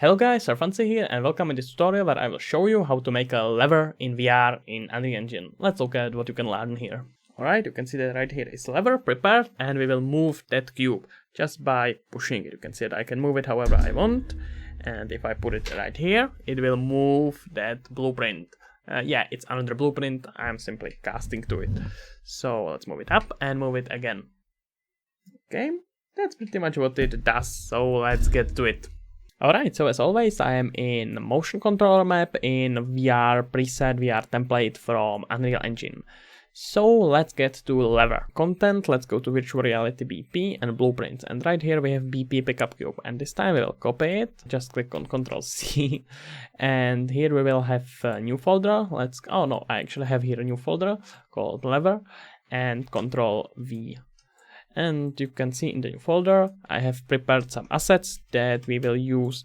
Hello guys, Fancy here and welcome in this tutorial where I will show you how to make a lever in VR in Unreal Engine. Let's look at what you can learn here. Alright, you can see that right here is lever prepared and we will move that cube just by pushing it. You can see that I can move it however I want, and if I put it right here, it will move that blueprint. Yeah, it's another blueprint, I'm simply casting to it. So let's move it up and move it again. Okay, that's pretty much what it does, so let's get to it. Alright, so as always, I am in motion controller map in VR preset VR template from Unreal Engine. So let's get to lever content. Let's go to virtual reality BP and blueprints, and right here we have BP pickup cube, and this time we will copy it. Just click on Ctrl C and here we will have a new folder. Oh no, I actually have here a new folder called lever and Ctrl V. And you can see in the new folder I have prepared some assets that we will use.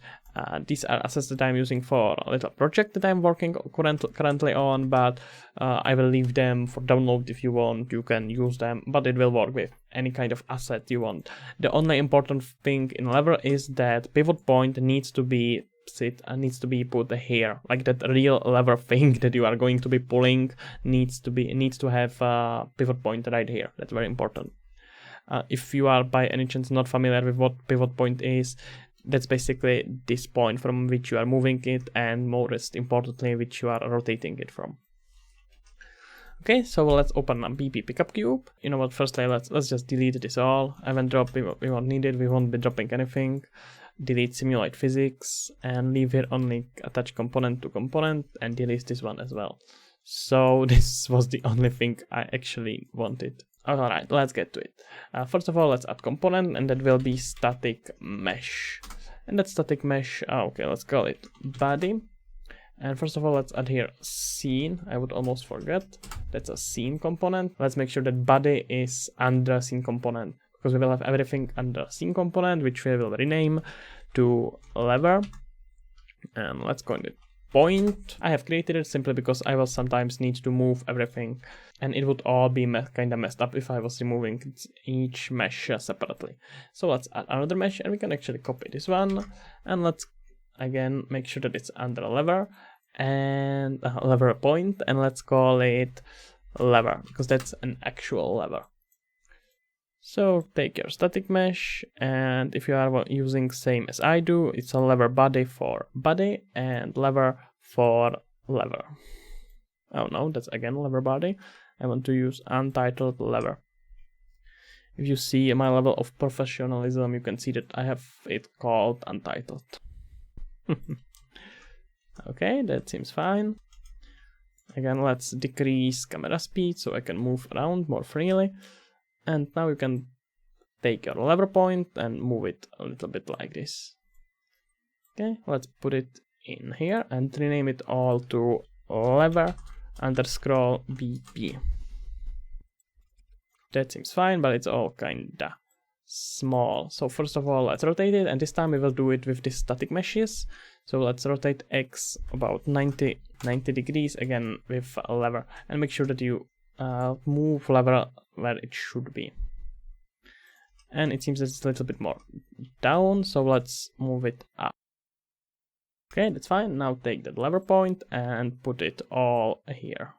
These are assets that I'm using for a little project that I'm working currently on, but I will leave them for download. If you want, you can use them, but it will work with any kind of asset you want. The only important thing in lever is that pivot point needs to be put here, like that real lever thing that you are going to be pulling needs to have a pivot point right here. That's very important. If you are by any chance not familiar with what pivot point is, that's basically this point from which you are moving it, and most importantly which you are rotating it from. Okay, so let's open a BP pickup cube. You know what, firstly let's just delete this all. Event drop, we won't need it, we won't be dropping anything. Delete simulate physics and leave here only attach component to component, and delete this one as well. So this was the only thing I actually wanted. Alright, let's get to it. First of all, let's add component, and that will be static mesh. And that static mesh, okay, let's call it body. And first of all, let's add here scene. I would almost forget. That's a scene component. Let's make sure that body is under scene component, because we will have everything under scene component, which we will rename to lever. And let's call it point. I have created it simply because I will sometimes need to move everything, and it would all be kind of messed up if I was removing each mesh separately. So let's add another mesh, and we can actually copy this one, and let's again make sure that it's under a lever and lever point, and let's call it lever because that's an actual lever. So take your static mesh, and if you are using same as I do, it's a lever body for body and lever for lever. Oh no, that's again lever body. I want to use untitled lever. If you see my level of professionalism, you can see that I have it called untitled. Okay, that seems fine. Again, let's decrease camera speed so I can move around more freely. And now you can take your lever point and move it a little bit like this. Okay, let's put it in here and rename it all to lever underscore BP. That seems fine, but it's all kinda small. So first of all, let's rotate it, and this time we will do it with these static meshes. So let's rotate X about 90 degrees again with a lever, and make sure that you move lever where it should be. And it seems that it's a little bit more down, so let's move it up. Okay, that's fine. Now take that lever point and put it all here.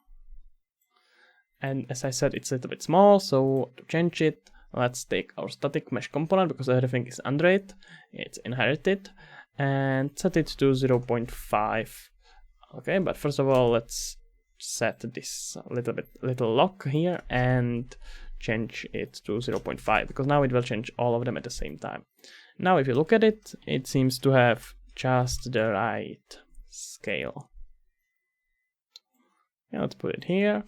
And as I said, it's a little bit small, so to change it, let's take our static mesh component, because everything is under it, it's inherited, and set it to 0.5. Okay, but first of all, let's set this little lock here and change it to 0.5, because now it will change all of them at the same time. Now if you look at it, it seems to have just the right scale. Yeah, let's put it here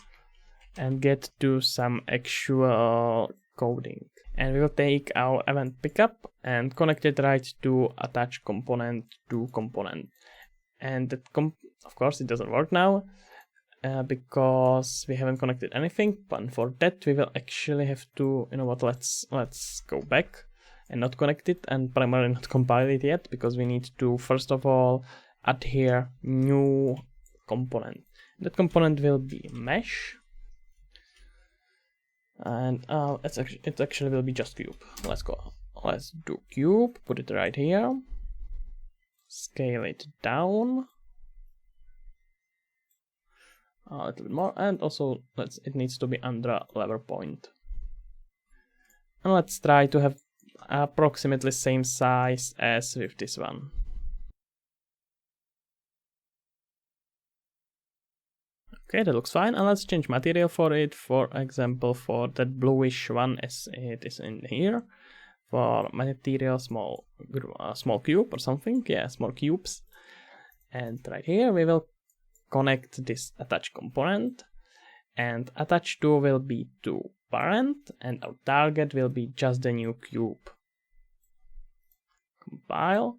and get to some actual coding. And we will take our event pickup and connect it right to attach component to component. And that of course it doesn't work now, because we haven't connected anything, but for that we will actually have to, you know what, let's go back and not connect it and primarily not compile it yet, because we need to first of all add here new component. That component will be mesh, and it actually will be just cube. Let's do cube, put it right here, scale it down a little bit more, and also it needs to be under lever point. And let's try to have approximately same size as with this one. Okay, that looks fine, and let's change material for it. For example, for that bluish one as it is in here. For material, small cube or something, yeah, small cubes. And right here we will connect this attach component, and attach to will be to parent, and our target will be just the new cube. Compile.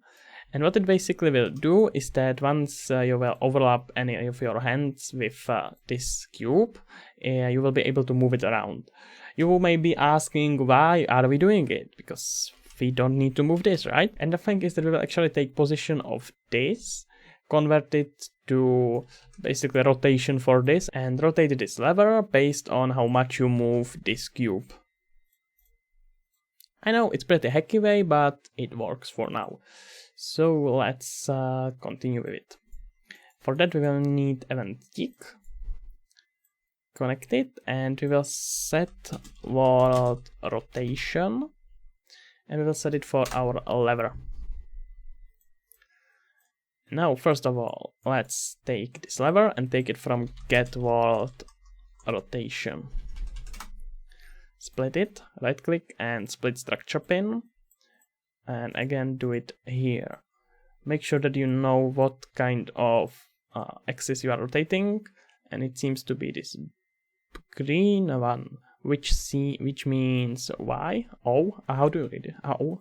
And what it basically will do is that once you will overlap any of your hands with this cube, you will be able to move it around. You may be asking, why are we doing it? Because we don't need to move this, right? And the thing is that we will actually take position of this, convert it to basically rotation for this, and rotate this lever based on how much you move this cube. I know it's pretty hacky way, but it works for now. So let's continue with it. For that we will need event kick, connect it, and we will set world rotation, and we will set it for our lever. Now first of all, let's take this lever and take it from get world rotation. Split it, right click and split structure pin. And again do it here. Make sure that you know what kind of axis you are rotating, and it seems to be this green one, which means Y. Oh, how do you read it? Oh,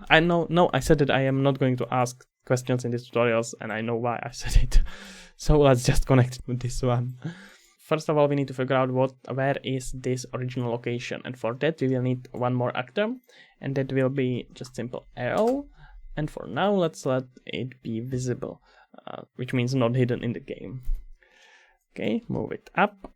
I know. No, I said that I am not going to ask questions in these tutorials, and I know why I said it. So let's just connect with this one. First of all, we need to figure out where is this original location, and for that we will need one more actor, and that will be just simple arrow. And for now, let's let it be visible, which means not hidden in the game. Okay, move it up,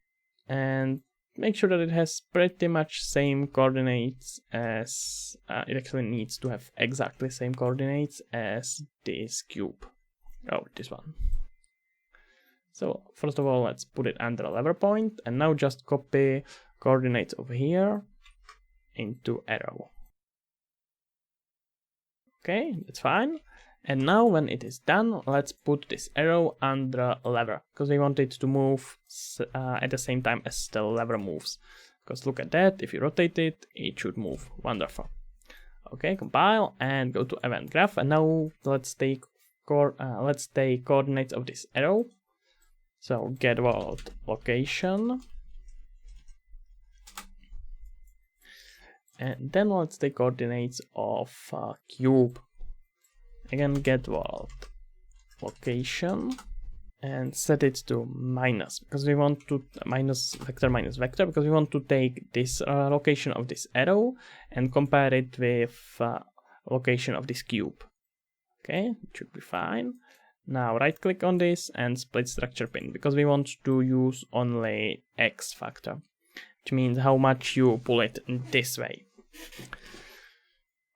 and make sure that it has pretty much same coordinates as it actually needs to have exactly same coordinates as this cube. Oh, this one. So first of all, let's put it under a lever point, and now just copy coordinates over here into arrow. Okay, that's fine. And now when it is done, let's put this arrow under a lever, because we want it to move at the same time as the lever moves. Because look at that, if you rotate it, it should move. Wonderful. Okay, compile and go to event graph, and now let's take coordinates of this arrow. So get world location, and then let's take coordinates of cube. Again, get world location and set it to minus, because we want to minus vector because we want to take this location of this arrow and compare it with location of this cube. Okay, it should be fine. Now right click on this and split structure pin, because we want to use only X factor, which means how much you pull it in this way.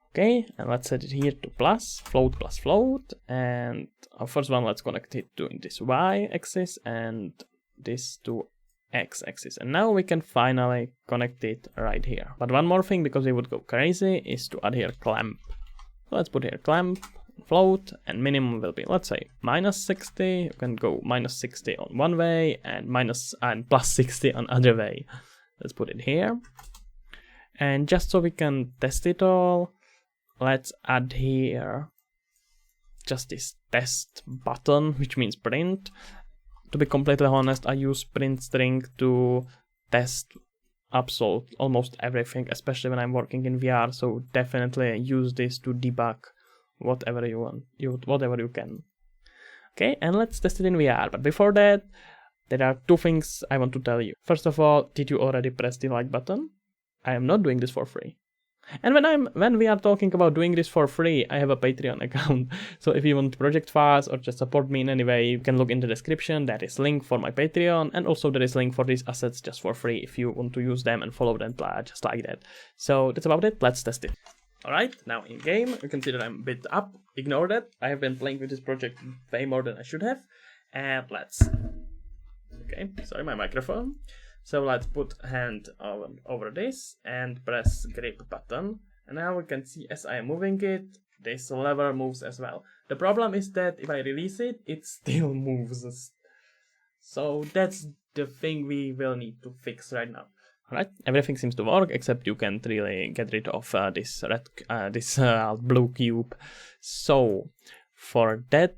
Okay, and let's set it here to plus float, and our first one, let's connect it to this Y axis and this to X axis, and now we can finally connect it right here. But one more thing, because we would go crazy, is to add here clamp. So let's put here clamp, float, and minimum will be, let's say, -60. You can go -60 on one way and +60 on other way. Let's put it here. And just so we can test it all, let's add here just this test button, which means print. To be completely honest, I use print string to test almost everything, especially when I'm working in VR, so definitely use this to debug whatever you want, whatever you can. Okay, and let's test it in VR, but before that, there are two things I want to tell you. First of all, did you already press the like button? I am not doing this for free. And when we are talking about doing this for free, I have a Patreon account. So if you want project files or just support me in any way, you can look in the description. There is link for my Patreon, and also there is link for these assets just for free if you want to use them and follow them just like that. So that's about it. Let's test it. Alright, now in game, you can see that I'm a bit up. Ignore that. I have been playing with this project way more than I should have. And let's... Okay, sorry, my microphone. So let's put hand over this and press grip button. And now we can see as I am moving it, this lever moves as well. The problem is that if I release it, it still moves. So that's the thing we will need to fix right now. Alright, everything seems to work except you can't really get rid of this blue cube. So for that,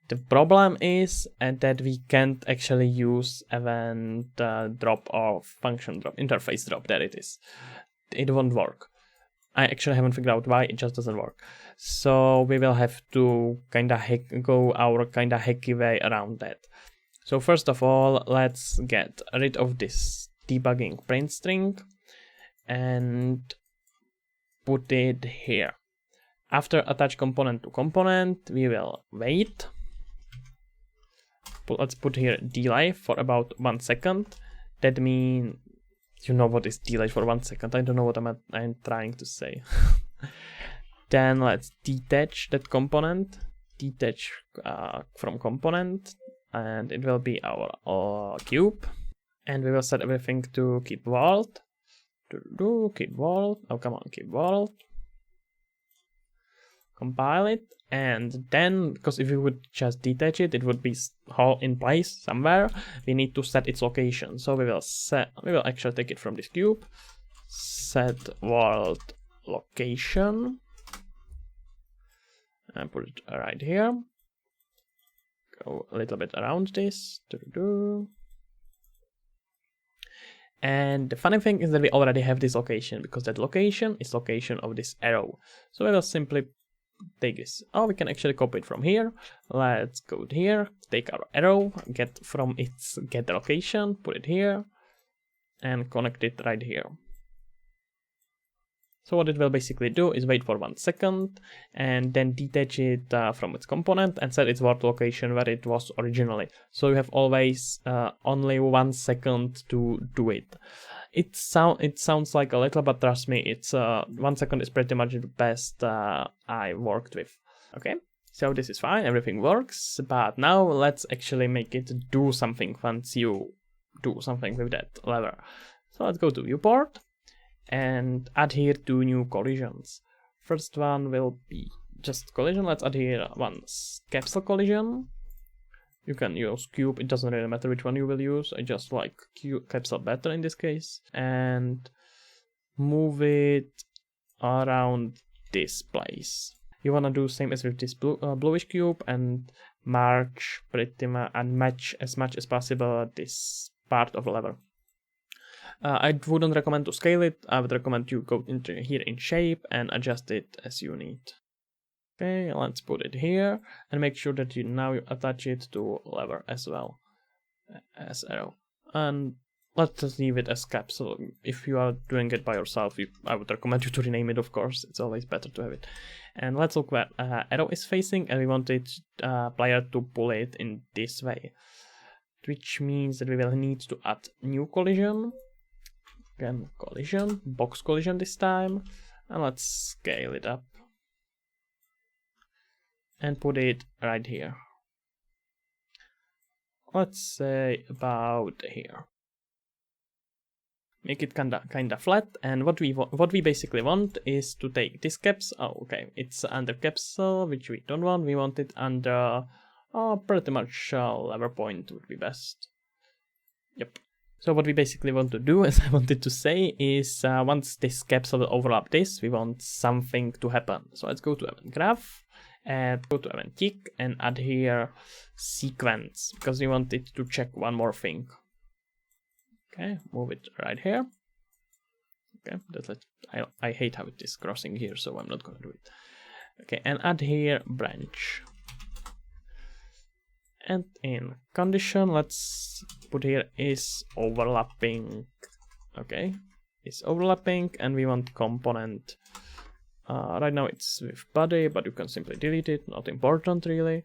the problem is that we can't actually use event drop or function drop, interface drop. There it is. It won't work. I actually haven't figured out why, it just doesn't work. So we will have to go our kinda hacky way around that. So first of all, let's get rid of this debugging print string and put it here. After attach component to component, we will wait. Let's put here delay for about 1 second. That means, you know what is delay for 1 second. I don't know what I'm trying to say. Then let's detach that component. Detach from component, and it will be our cube. And we will set everything to keep world. Keep world. Oh, come on, keep world. Compile it, and then, because if we would just detach it, it would be in place somewhere. We need to set its location. So we will actually take it from this cube. Set world location. And put it right here. Go a little bit around this. And the funny thing is that we already have this location, because that location is location of this arrow. So we will simply take this. Oh, we can actually copy it from here. Let's go here, take our arrow, get from its get location, put it here, and connect it right here. So what it will basically do is wait for 1 second and then detach it from its component and set its world location where it was originally. So you have always only 1 second to do it. It sounds like a little, but trust me, it's 1 second is pretty much the best I worked with. Okay, so this is fine, everything works, but now let's actually make it do something once you do something with that lever. So let's go to viewport and add here 2 new collisions. First one will be just collision. Let's add here one capsule collision. You can use cube, it doesn't really matter which one you will use. I just like capsule better in this case. And move it around this place. You wanna do same as with this bluish cube and march pretty much and match as much as possible this part of the lever. I wouldn't recommend to scale it. I would recommend you go into here in shape and adjust it as you need. Okay, let's put it here and make sure that you now attach it to lever as well as arrow. And let's just leave it as capsule. If you are doing it by yourself, I would recommend you to rename it, of course. It's always better to have it. And let's look where arrow is facing, and we want it player to pull it in this way, which means that we will need to add new collision. Again, collision, box collision this time, and let's scale it up and put it right here. Let's say about here. Make it kinda flat, and what we basically want is to take this capsule. Oh, okay, it's under capsule, which we don't want. We want it under pretty much lever point would be best. Yep. So what we basically want to do, as I wanted to say, is once this capsule will overlap this, we want something to happen. So let's go to event graph and go to event tick and add here sequence, because we want it to check one more thing. Okay, move it right here. Okay, I hate how it is crossing here, so I'm not gonna do it. Okay, and add here branch. And in condition, let's put here is overlapping. Okay, is overlapping, and we want component. Right now it's with body, but you can simply delete it, not important really.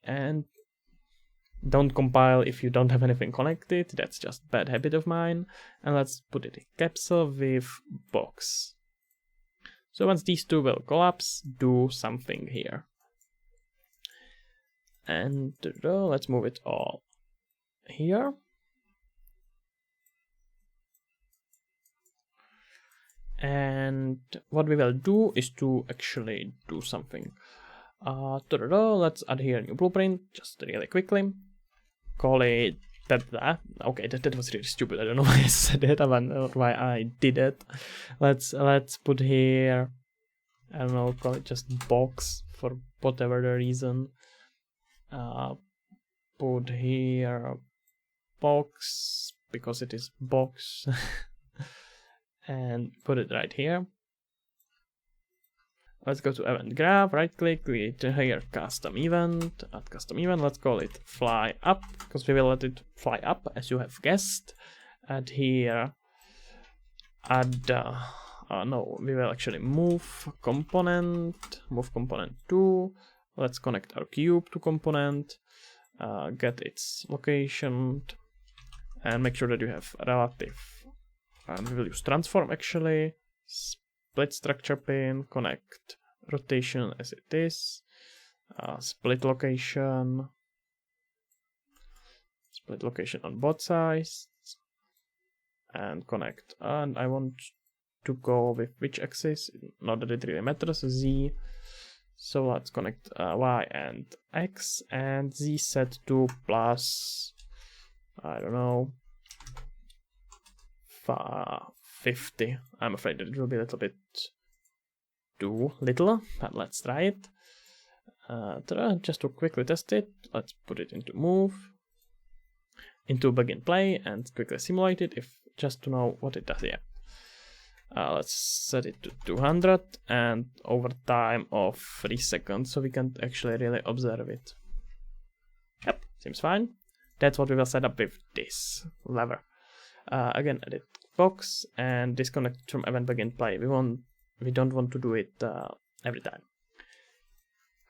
And don't compile if you don't have anything connected, that's just bad habit of mine. And let's put it in capsule with box. So once these two will collapse, do something here. And let's move it all here. And what we will do is to actually do something. Let's add here a new blueprint, just really quickly. Call it that. Okay, that was really stupid. I don't know why I said it, or why I did it. Let's put here, I don't know, call it just box for whatever the reason. Put here box because it is box. And put it right here. Let's go to event graph, right click, create here custom event, add custom event, let's call it fly up, because we will let it fly up as you have guessed. Add here, no, we will actually move component 2, let's connect our cube to component, get its location, and make sure that you have relative, and we will use transform actually, split structure pin, connect rotation as it is, split location on both sides, and connect. And I want to go with which axis, not that it really matters, Z. So let's connect Y and X, and Z set to plus, I don't know, 50. I'm afraid that it will be a little bit too little, but let's try it. Just to quickly test it, let's put it into move, into begin play, and quickly simulate it, if just to know what it does here. Let's set it to 200 and over time of 3 seconds, so we can actually really observe it. Yep, seems fine. That's what we will set up with this lever. Again, edit box and disconnect from event begin play. We don't want to do it every time.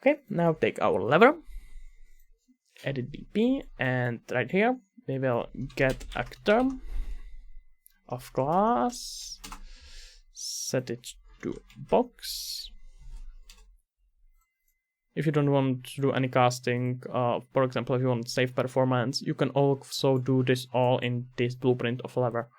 Okay, now take our lever, edit BP, and right here we will get actor of class, set it to box. If you don't want to do any casting, for example, if you want save performance, you can also do this all in this blueprint of lever.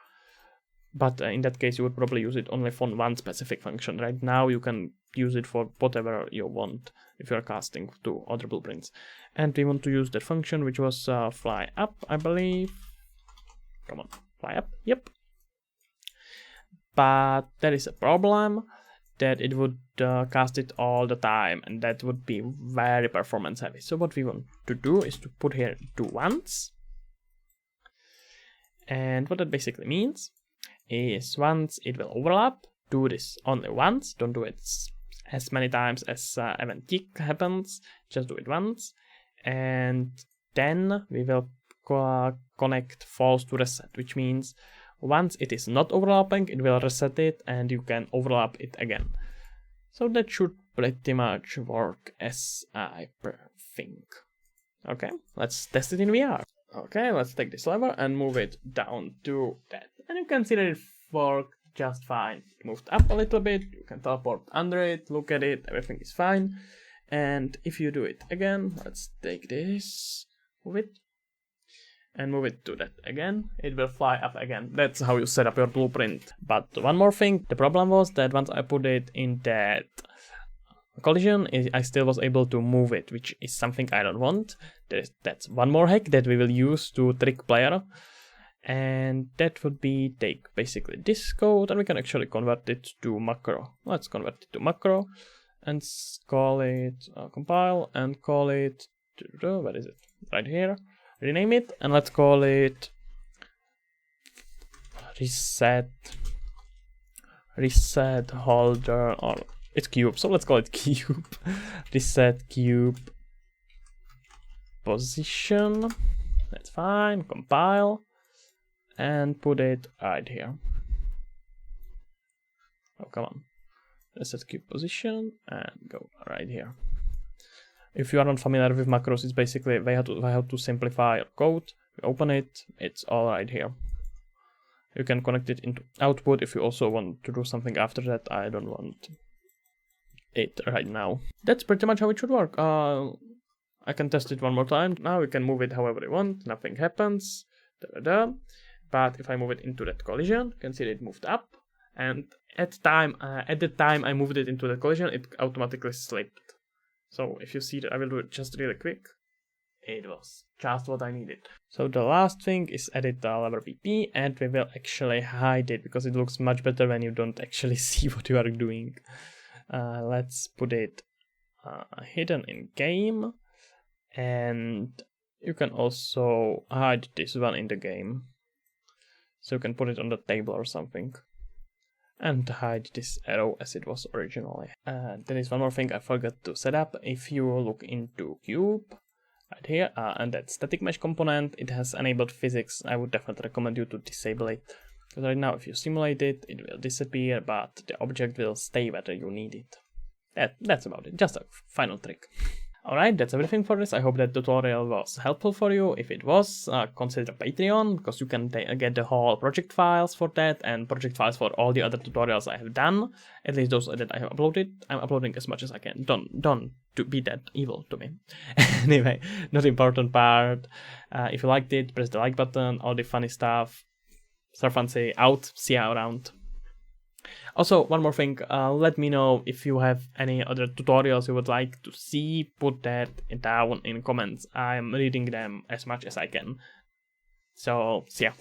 But in that case, you would probably use it only for one specific function. Right now, you can use it for whatever you want if you're casting to other blueprints. And we want to use that function, which was fly up, I believe. Come on, fly up, yep. But there is a problem that it would cast it all the time, and that would be very performance heavy. So what we want to do is to put here do once. And what that basically means is once it will overlap, do this only once, don't do it as many times as event tick happens, just do it once, and then we will connect false to reset, which means once it is not overlapping, it will reset it and you can overlap it again. So that should pretty much work as I think. Okay, let's test it in VR. Okay, let's take this lever and move it down to that. And you can see that it worked just fine. It moved up a little bit, you can teleport under it, look at it, everything is fine. And if you do it again, let's take this, move it, and move it to that again, it will fly up again. That's how you set up your blueprint. But one more thing, the problem was that once I put it in that collision, I still was able to move it, which is something I don't want. That's one more hack that we will use to trick player. And that would be take basically this code and we can actually convert it to macro. Let's convert it to macro and call it compile and call it, where is it? Right here. Rename it and let's call it reset holder, or it's cube, so let's call it cube. Reset cube position. That's fine. Compile and put it right here. Oh, come on. Reset cube position and go right here. If you are not familiar with macros, it's basically how to simplify your code. You open it, it's all right here. You can connect it into output if you also want to do something after that. I don't want it right now. That's pretty much how it should work. I can test it one more time. Now we can move it however you want. Nothing happens. But if I move it into that collision, you can see that it moved up. And at the time I moved it into the collision, it automatically slipped. So if you see that, I will do it just really quick. It was just what I needed. So the last thing is edit the lever PP, and we will actually hide it because it looks much better when you don't actually see what you are doing. Let's put it hidden in game, and you can also hide this one in the game. So you can put it on the table or something. And hide this arrow as it was originally. There is one more thing I forgot to set up. If you look into cube right here, and that static mesh component, it has enabled physics. I would definitely recommend you to disable it, because right now if you simulate it, it will disappear, but the object will stay whether you need it. That's about it, just a final trick. Alright, that's everything for this. I hope that tutorial was helpful for you. If it was, consider Patreon, because you can get the whole project files for that, and project files for all the other tutorials I have done, at least those that I have uploaded. I'm uploading as much as I can. Don't be that evil to me. Anyway, not important part. If you liked it, press the like button, all the funny stuff. Sarfancy out, see you around. Also, one more thing, let me know if you have any other tutorials you would like to see. Put that down in comments. I'm reading them as much as I can. So, see ya.